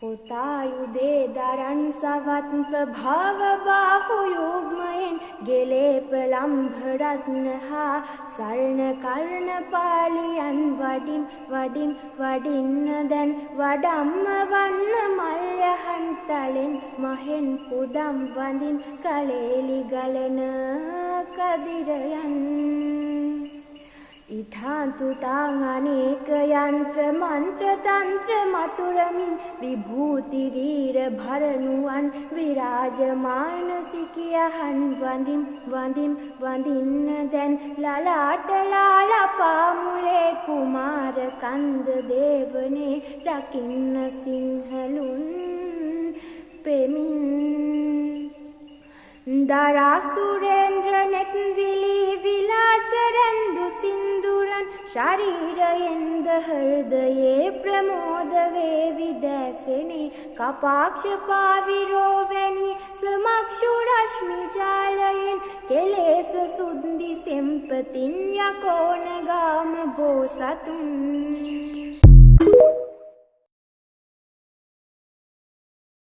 පුතායුදේ දරන් සවත් ප්‍රභාව බාහු යුග්මයෙන් ගෙලේප ලම්භරත්න හා සරණ කරන පාලියන් වඩින්න දැන් වඩම්ම වන්න මල්යහන් තලෙන් මහෙන් පුදම් වඳින් කලේලි ගලන කදිරයන් ඉඨාන්තුටාං අනේක යන්ත්‍ර මන්ත්‍ර තන්ත්‍ර මතුරමින් විභූති වීර භරණුවන් විරාජමාන සිකියහන් වඳින්න දැන් ලලාට ලාලා පාමුලේ කුමාර කන්ද දේවනේ රකින්න සිංහලුන් පෙමින් දරා සුරේන්ද්‍ර නෙත් විලී විලාස රැන්දු සින්දුරන් ශරීරයෙන්ද හෘදයේ ප්‍රමෝද වේවි දැසෙනි කපාක්ෂ පාවිරෝවැනි සමක්ෂු රශ්මි ජාලයෙන් කෙලෙස සුද්ධි සෙම්පතින් යකෝන ගාම බෝසතුන්